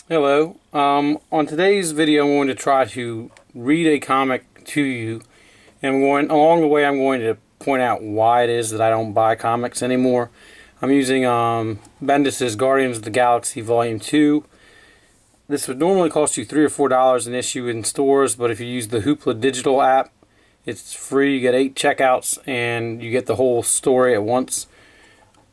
Hello. On today's video, I'm going to try to read a comic to you, and along the way, I'm going to point out why it is that I don't buy comics anymore. I'm using Bendis' Guardians of the Galaxy Volume 2. This would normally cost you $3 or $4 an issue in stores, but if you use the Hoopla Digital app, it's free. You get 8 checkouts, and you get the whole story at once.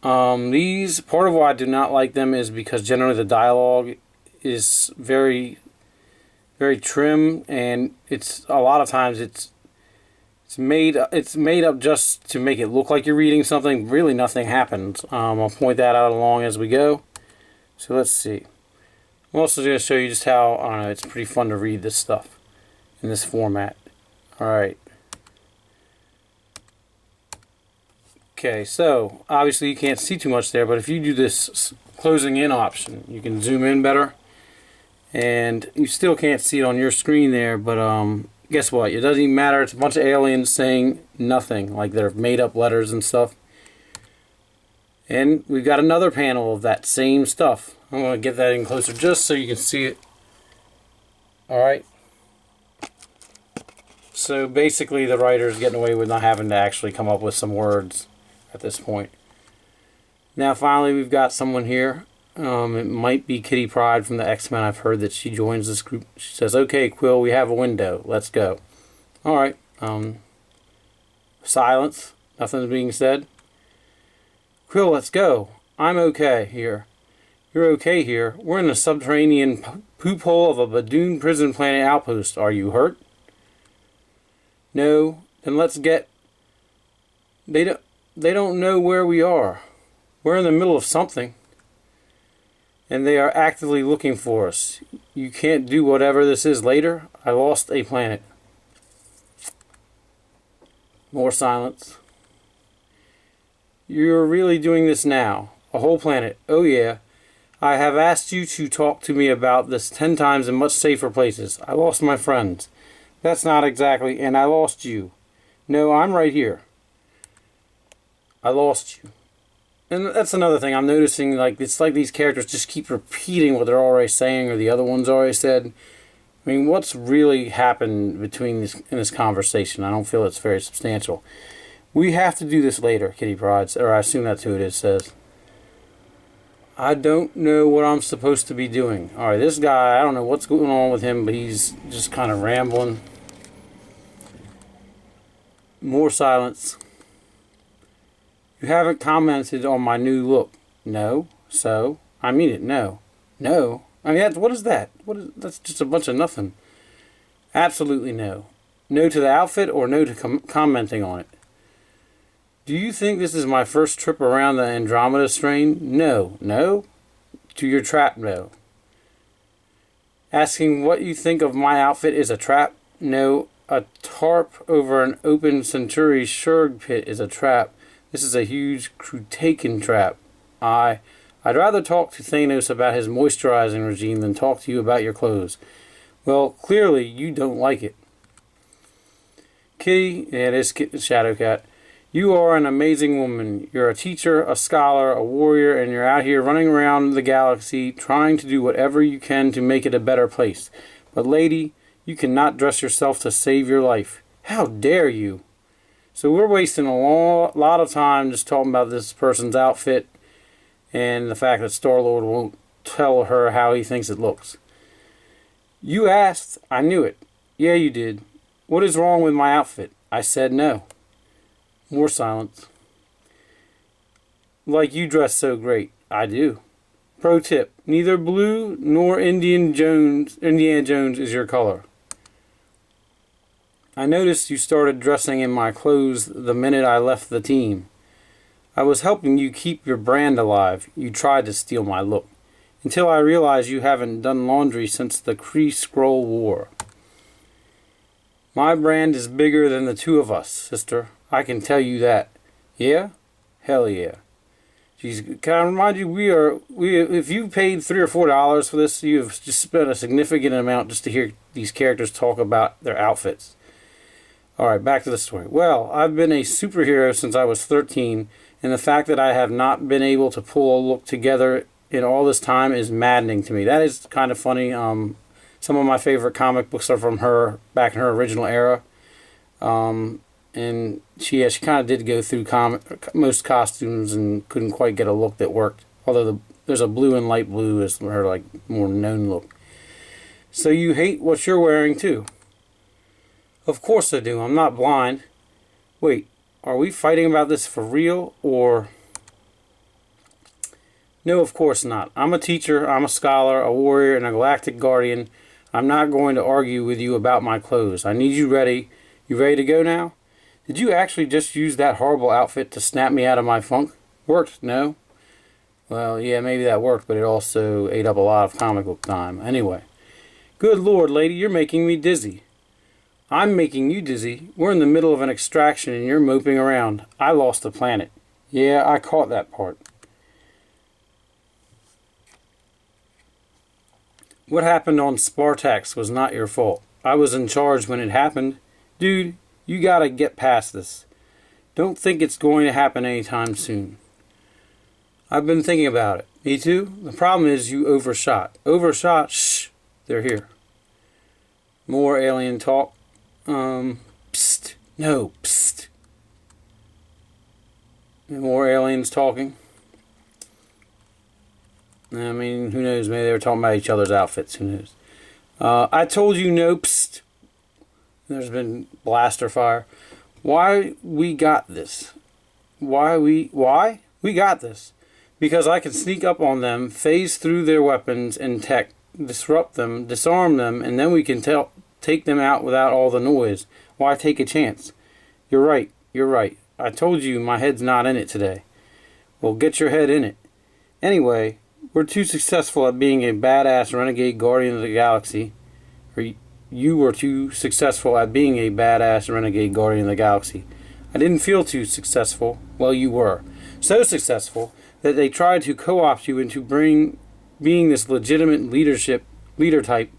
These, part of why I do not like them is because generally the dialogue is very trim, and it's a lot of times it's made up just to make it look like you're reading something. Really nothing happens. I'll point that out along as we go. So let's see. I'm also going to show you just how, I don't know, it's pretty fun to read this stuff in this format. Alright. Okay, so obviously you can't see too much there, but if you do this closing in option, you can zoom in better. And you still can't see it on your screen there, but guess what? It doesn't even matter. It's a bunch of aliens saying nothing, like they're made up letters and stuff. And we've got another panel of that same stuff. I'm going to get that in closer just so you can see it. Alright. So basically the writer's getting away with not having to actually come up with some words at this point. Now finally we've got someone here. It might be Kitty Pryde from the X-Men. I've heard that she joins this group. She says, "Okay, Quill, we have a window. Let's go." Alright. Silence. Nothing's being said. "Quill, let's go. I'm okay here." "You're okay here? We're in the subterranean poop hole of a Badoon prison planet outpost. Are you hurt?" "No." "Then let's get..." They don't know where we are. We're in the middle of something. And they are actively looking for us. You can't do whatever this is later. I lost a planet. More silence. "You're really doing this now? A whole planet?" "Oh yeah. I have asked you to talk to me about this 10 times in much safer places. I lost my friends." "That's not exactly..." "And I lost you." "No, I'm right here." "I lost you." And that's another thing I'm noticing, like, it's like these characters just keep repeating what they're already saying or the other ones already said. I mean, what's really happened in this conversation? I don't feel it's very substantial. "We have to do this later," Kitty Pryde, or I assume that's who it is, says. "I don't know what I'm supposed to be doing." Alright, this guy, I don't know what's going on with him, but he's just kind of rambling. More silence. "You haven't commented on my new look." "No. So? I mean it. No." "No? I mean, what is that? That's just a bunch of nothing." "Absolutely no." "No to the outfit or no to commenting on it?" "Do you think this is my first trip around the Andromeda strain?" "No." "No? To your trap?" "No." "Asking what you think of my outfit is a trap?" "No. A tarp over an open Centauri Shurg pit is a trap. This is a huge Crutacan trap. I'd rather talk to Thanos about his moisturizing regime than talk to you about your clothes." "Well, clearly you don't like it." "Kitty," yeah, it is Shadowcat, "you are an amazing woman. You're a teacher, a scholar, a warrior, and you're out here running around the galaxy trying to do whatever you can to make it a better place. But lady, you cannot dress yourself to save your life. How dare you?" So we're wasting a lot of time just talking about this person's outfit and the fact that Star-Lord won't tell her how he thinks it looks. "You asked. I knew it." "Yeah, you did. What is wrong with my outfit?" "I said no." More silence. "Like you dress so great." "I do." Pro tip. Neither blue nor Indiana Jones is your color. "I noticed you started dressing in my clothes the minute I left the team. I was helping you keep your brand alive. You tried to steal my look. Until I realized you haven't done laundry since the Kree Skrull War. My brand is bigger than the two of us, sister. I can tell you that." "Yeah? Hell yeah." Jeez, can I remind you, if you paid $3 or $4 for this, you have just spent a significant amount just to hear these characters talk about their outfits. Alright, back to the story. "Well, I've been a superhero since I was 13, and the fact that I have not been able to pull a look together in all this time is maddening to me. That is kind of funny. Some of my favorite comic books are from her back in her original era. And she kind of did go through most costumes and couldn't quite get a look that worked. Although there's a blue and light blue is her like more known look. So you hate what you're wearing too? Of course I do. I'm not blind. Wait, are we fighting about this for real or? No, of course not. I'm a teacher, I'm a scholar, a warrior, and a galactic guardian. I'm not going to argue with you about my clothes. I need you ready. You ready to go now? Did you actually just use that horrible outfit to snap me out of my funk? Worked, no? Well, yeah, maybe that worked, but it also ate up a lot of comic book time. Anyway. Good Lord, lady, you're making me dizzy. I'm making you dizzy. We're in the middle of an extraction and you're moping around. I lost the planet. Yeah, I caught that part. What happened on Spartax was not your fault. I was in charge when it happened. Dude, you gotta get past this. Don't think it's going to happen anytime soon. I've been thinking about it. Me too? The problem is you overshot. Overshot? Shh. They're here. More alien talk. Psst. No, psst. More aliens talking. I mean, who knows? Maybe they were talking about each other's outfits. Who knows? I told you no, psst. There's been blaster fire. Why we got this? Why? We got this. Because I can sneak up on them, phase through their weapons and tech, disrupt them, disarm them, and then we can take them out without all the noise. Why take a chance? You're right. You're right. I told you my head's not in it today. Well, get your head in it. Anyway, we're too successful at being a badass renegade guardian of the galaxy. Or you were too successful at being a badass renegade guardian of the galaxy. I didn't feel too successful. Well, you were. So successful that they tried to co-opt you into being this legitimate leader type.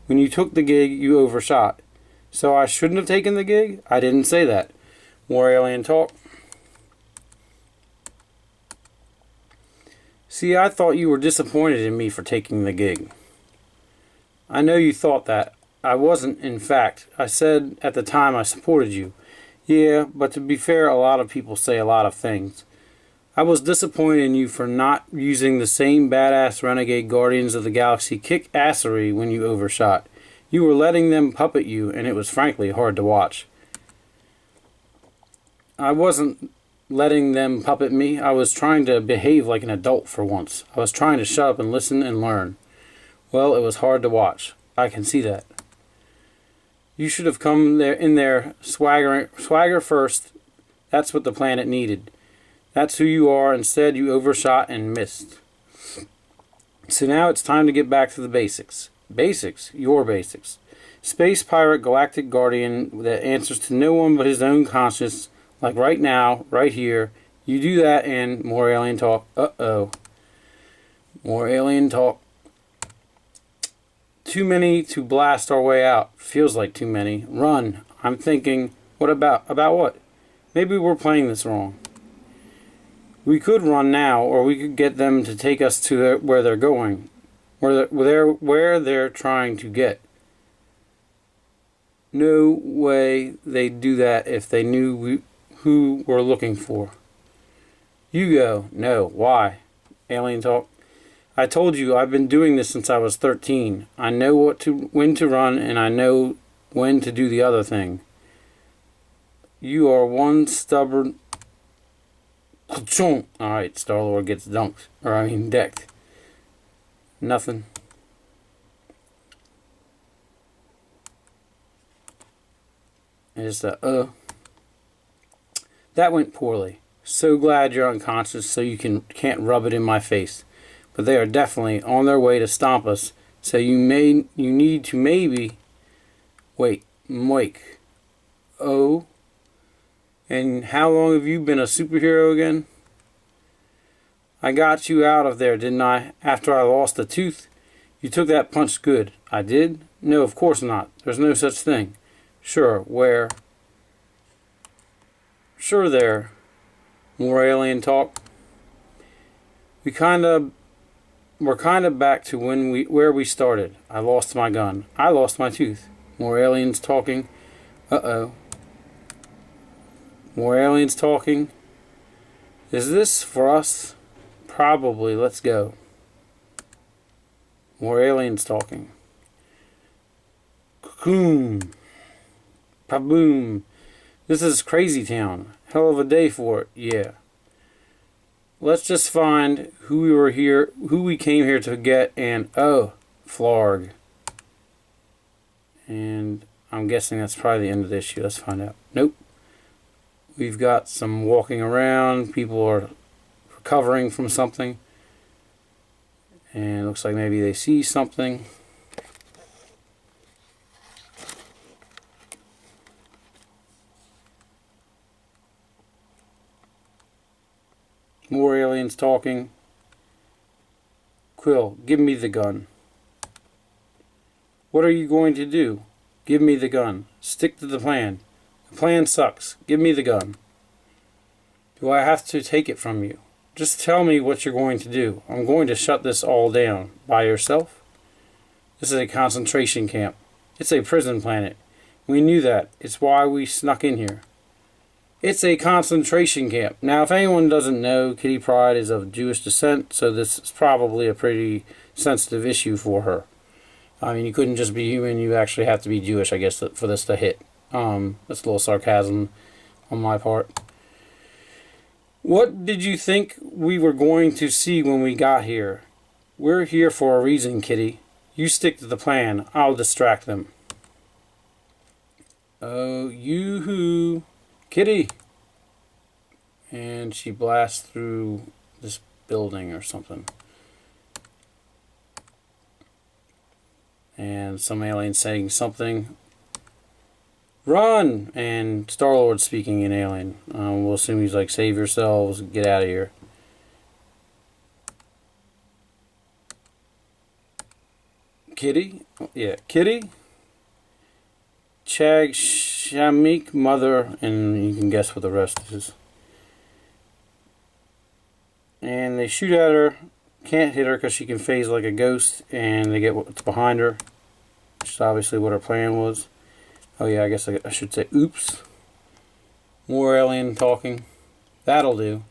When you took the gig, you overshot. So I shouldn't have taken the gig? I didn't say that. More alien talk. See, I thought you were disappointed in me for taking the gig. I know you thought that. I wasn't, in fact. I said at the time I supported you. Yeah, but to be fair, a lot of people say a lot of things. I was disappointed in you for not using the same badass renegade Guardians of the Galaxy kick-assery when you overshot. You were letting them puppet you, and it was frankly hard to watch. I wasn't letting them puppet me. I was trying to behave like an adult for once. I was trying to shut up and listen and learn. Well, it was hard to watch. I can see that. You should have come in there swagger first. That's what the planet needed. That's who you are. Instead, you overshot and missed. So now it's time to get back to the basics. Basics? Your basics. Space pirate galactic guardian that answers to no one but his own conscience. Like right now, right here. You do that and more alien talk. Uh-oh. More alien talk. Too many to blast our way out. Feels like too many. Run. I'm thinking, what about? About what? Maybe we're playing this wrong. We could run now, or we could get them to take us to where they're going. Where they're trying to get. No way they'd do that if they knew who we're looking for. You go. No. Why? Alien talk. I told you I've been doing this since I was 13. I know when to run, and I know when to do the other thing. You are one stubborn... Alright, Star-Lord gets decked. Nothing. Just That went poorly. So glad you're unconscious so you can't rub it in my face. But they are definitely on their way to stomp us. So you need to maybe wait. Oh. And how long have you been a superhero again? I got you out of there, didn't I? After I lost a tooth? You took that punch good. I did? No, of course not. There's no such thing. Sure, where? Sure there. More alien talk. We kinda we're kind of back to where we started. I lost my gun. I lost my tooth. More aliens talking. Uh-oh. More aliens talking. Is this for us? Probably. Let's go. More aliens talking. Cocoon. Paboom. This is Crazy Town. Hell of a day for it. Yeah. Let's just find who we came here to get, and oh, Flarg. And I'm guessing that's probably the end of the issue. Let's find out. Nope. We've got some walking around. People are recovering from something. And it looks like maybe they see something. More aliens talking. Quill, give me the gun. What are you going to do? Give me the gun. Stick to the plan. The plan sucks. Give me the gun. Do I have to take it from you? Just tell me what you're going to do. I'm going to shut this all down. By yourself? This is a concentration camp. It's a prison planet. We knew that. It's why we snuck in here. It's a concentration camp. Now, if anyone doesn't know, Kitty Pryde is of Jewish descent, so this is probably a pretty sensitive issue for her. I mean, you couldn't just be human, you actually have to be Jewish, I guess, for this to hit. That's a little sarcasm on my part. What did you think we were going to see when we got here? We're here for a reason, Kitty. You stick to the plan. I'll distract them. Oh, yoo-hoo. Kitty! And she blasts through this building or something. And some alien saying something. Run! And Star-Lord speaking in alien. We'll assume he's like, save yourselves, get out of here. Kitty? Yeah, Kitty? Chag Shamik, mother, and you can guess what the rest is. And they shoot at her. Can't hit her because she can phase like a ghost, and they get what's behind her, which is obviously what her plan was. Oh yeah, I guess I should say oops. More alien talking. That'll do.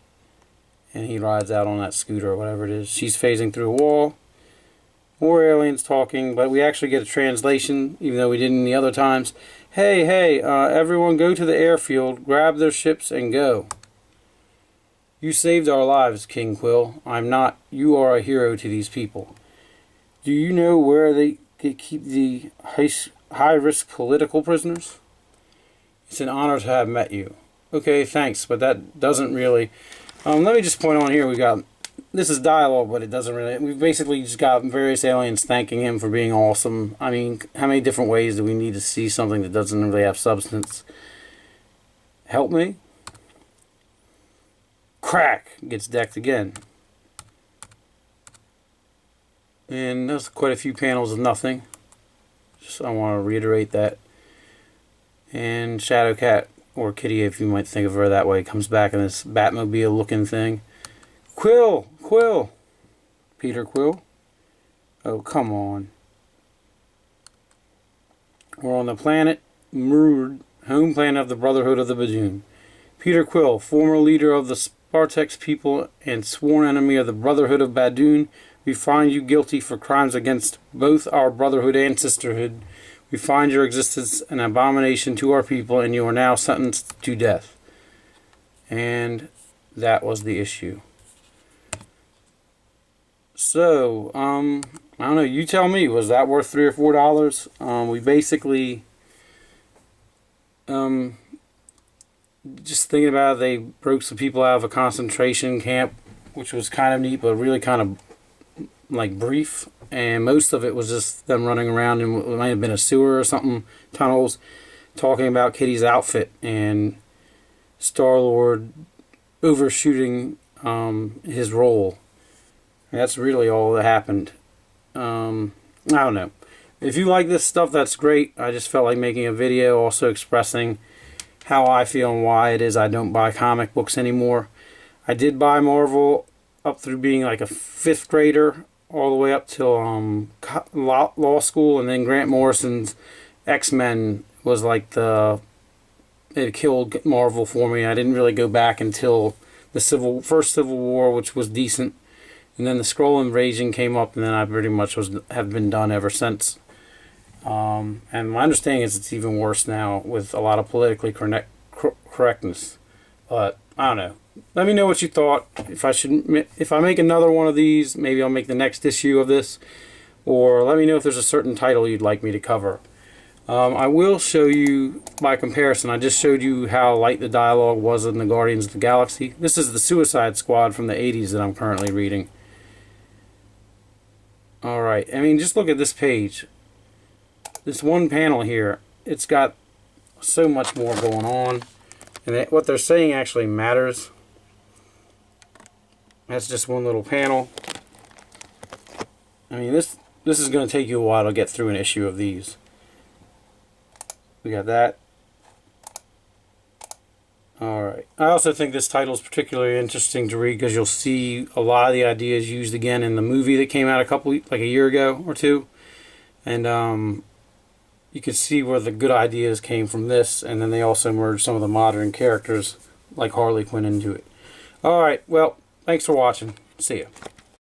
And he rides out on that scooter or whatever it is. She's phasing through a wall. More aliens talking, but we actually get a translation, even though we didn't the other times. Hey, everyone go to the airfield, grab their ships, and go. You saved our lives, King Quill. I'm not. You are a hero to these people. Do you know where they keep the high-risk political prisoners? It's an honor to have met you. Okay, thanks, but that doesn't really... let me just point on here, we got... This is dialogue, but it doesn't really... We've basically just got various aliens thanking him for being awesome. I mean, how many different ways do we need to see something that doesn't really have substance? Help me? Crack! Gets decked again. And there's quite a few panels of nothing. Just I want to reiterate that. And Shadowcat, or Kitty if you might think of her that way, comes back in this Batmobile looking thing. Quill! Quill! Peter Quill? Oh, come on. We're on the planet Murd, home planet of the Brotherhood of the Badoon. Peter Quill, former leader of the Spartex people and sworn enemy of the Brotherhood of Badoon, we find you guilty for crimes against both our Brotherhood and Sisterhood. We find your existence an abomination to our people, and you are now sentenced to death. And that was the issue. So, I don't know, you tell me, was that worth $3 or $4? We basically, just thinking about it, they broke some people out of a concentration camp, which was kind of neat, but really kind of, like, brief. And most of it was just them running around, and it might have been a sewer or something, tunnels, talking about Kitty's outfit, and Star-Lord overshooting his role. That's really all that happened. I don't know. If you like this stuff, that's great. I just felt like making a video also expressing how I feel and why it is I don't buy comic books anymore. I did buy Marvel up through being like a 5th grader. all the way up till law school, and then Grant Morrison's X-Men was like it killed Marvel for me. I didn't really go back until the first Civil War, which was decent, and then the Skrull invasion came up, and then I pretty much have been done ever since. And my understanding is it's even worse now with a lot of politically correctness. But I don't know. Let me know what you thought. If I make another one of these, maybe I'll make the next issue of this, or let me know if there's a certain title you'd like me to cover. I will show you by comparison. I just showed you how light the dialogue was in the Guardians of the Galaxy. This is the Suicide Squad from the 80s that I'm currently reading. Alright, I mean, just look at this page. This one panel here, it's got so much more going on. And what they're saying actually matters. That's just one little panel. I mean, this is going to take you a while to get through an issue of these. We got that. Alright. I also think this title is particularly interesting to read because you'll see a lot of the ideas used again in the movie that came out like a year ago or two. And you can see where the good ideas came from this, and then they also merged some of the modern characters like Harley Quinn into it. Alright, well, thanks for watching. See ya.